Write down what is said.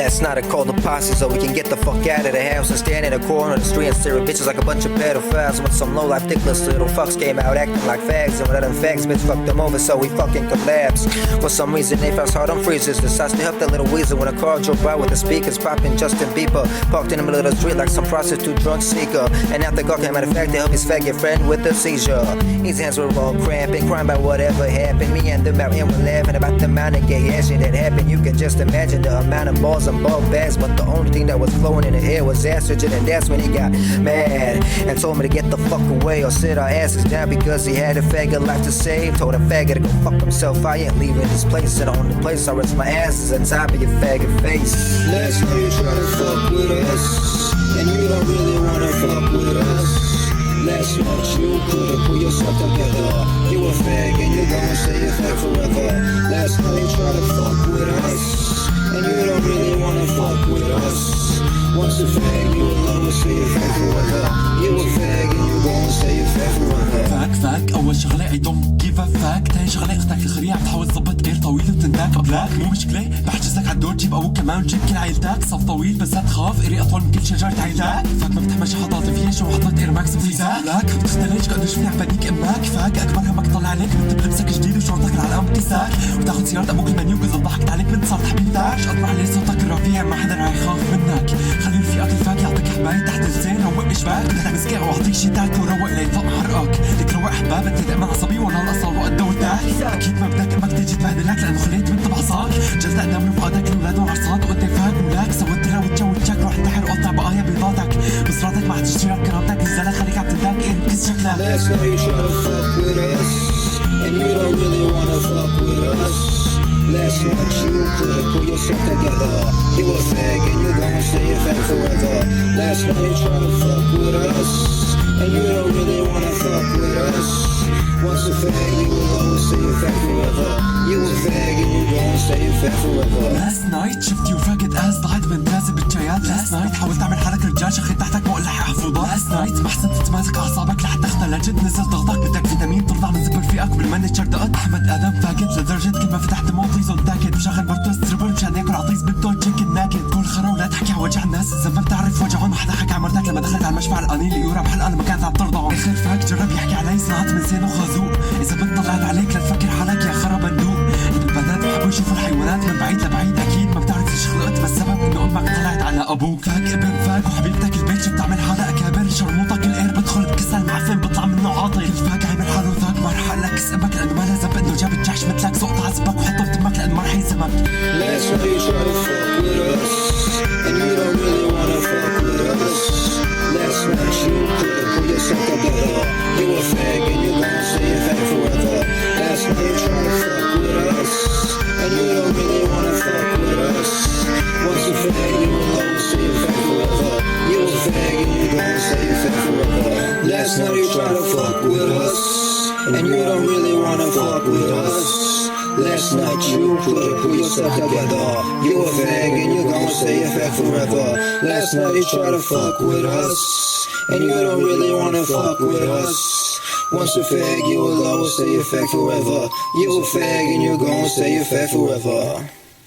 last night I called the posse so we can get the fuck out of the house and stand in the corner of the street and stare at bitches like a bunch of pedophiles. When some low-life dickless little fucks came out acting like fags, and one of them fags bitch fucked them over, so we fucking collapsed. For some reason they felt hard on freezers. Decides to help that little weasel when a car drove by with the speakers popping Justin Bieber. Parked in the middle of the street like some prostitute drunk seeker. And after God came out of fact to help his faggot friend with a seizure. His hands were all cramping, crying about whatever happened. Me and them out here were laughing about the amount of gay action that happened. You can just imagine the amount of balls and ball bags, but the only thing that was flowing in the air was estrogen. And that's when he got mad and told me to get the fuck away or sit our asses down because he had a faggot life to save. Told a faggot to go fuck himself. I ain't leaving this place. And the only place I rest my ass is on top of your faggot face. Last night you try to fuck with us, and you don't really wanna fuck with us. Last night you couldn't pull yourself together. You a fag and you gon' stay a fag forever. Last night you try to fuck with us, and you don't really wanna fuck with us. Once a fag, you will always stay a fag forever. You a fag and you gon' stay a fag forever. فاك اول شغله I don't give a fuck. تاني شغله اختك الخريعه بتحاول تظبط غير طويل وتنتاك قبلك مو مشكله بحجزك على الدور جيب ابوك كمان وجيب كل عيلتك. صف طويل بس لا تخاف قري اطول من كل شجره عيلتك. فاك ما بتحمل شحطات فيش وحطيت اير ماكس بفيزاك لك بتختلج قد شوفني عباليك امك. فاك اكبر همك طلع عليك بلبسك جديد وشرطك العلقه بكيسك وتاخذ سياره ابوك المنيو وقصد ضحكت عليك من صارت حبيبتك. شقط عليه صوتك الرفيع ما حدا رح يخاف منك. خلي رفيقك الفاك يعطيك حمايه تحت اللسان. روق اشباك بدك مسكع واعطيك شي تاك وروق ليطلق محرقك. لك روق احباب انت دائما عصبي وانا الاصل وقت دورتك. اكيد ما بدك امك تيجي تبهدلك لانه خليت بنت بعصاك. جلت قدام رفقاتك الاولاد وعرصات وانت فاك مولاك. سويت لها وتجوزك روح انتحر وقطع بقايا بيضاتك. بصراتك ما حتشتري كرامتك نزلها خليك عم تداك ايه بكس شكلك. Last night you try to fuck with us, and you don't really wanna fuck with us. Last night you couldn't pull yourself together. You a fag and you gon' stay a fag forever. Last night you try to fuck with us, and you don't really wanna fuck with us. Once a fag, you will always stay a fag forever. You a fag and you gon' stay a fag forever. Last night شفتي وفاقد قاس ضاعت من تازة بالجيات. Last night حاولت اعمل حالك رجال شخيت تحتك ما لحق حفوضات. Last night ما حسنت تماسك اعصابك لحتى اختلجت نزل ضغطك بدك فيتامين ترضع من زبر فيك بالمن شردقت. احمد ادم فاقد لدرجة كل ما فتحت موطي زون تاكد بشغل برتوس تربل مشان ياكل عطيس بنتو تشيكن ناكد. كل خرا ولا تحكي على وجع الناس اذا ما بتعرف وجعهم. ما حدا حكى على مرتك لما دخلت على المشفى القانين ليورا بحلقه لما كانت عم ترضعه. اخر فاك جرب يحكي علي صنعت من سينه خازوق. اذا بنت طلعت عليك لا تفكر حالك يا خرا بندوق. البنات بحبوا يشوفوا الحيوانات من بعيد لبعيد. اكيد ما بتعرف ليش خلقت بس السبب انه امك طلعت على ابوك. فاك ابن فاك وحبيبتك البيت شو بتعمل حالها اكابر. شرموطك القير بدخل بكسل معفن بطلع منه عاطل. كل فاك عيب حاله ثاك ما رح اقلك كس امك لانه ما لها ذنب انه جاب الجحش مثلك سقط عزبك وحطه بتمك لانه ما رح يلزمك. Last night you try to fuck with us, and you don't really wanna fuck with us. Last night you couldn't pull yourself together. You a fag and you gon' stay a fag forever. Last night you try to fuck with us, and you don't really wanna fuck with us. Once a fag, you will always stay a fag forever. You a fag and you gon' stay a fag forever. Last night you try to fuck with us, and you don't really wanna fuck with us. Last night you couldn't pull yourself together. You a fag and you gon' stay a fag forever. Last night you try to fuck with us, and you don't really wanna fuck with us. Once a fag, you will always stay a fag forever. You a fag and you gon' stay a fag forever.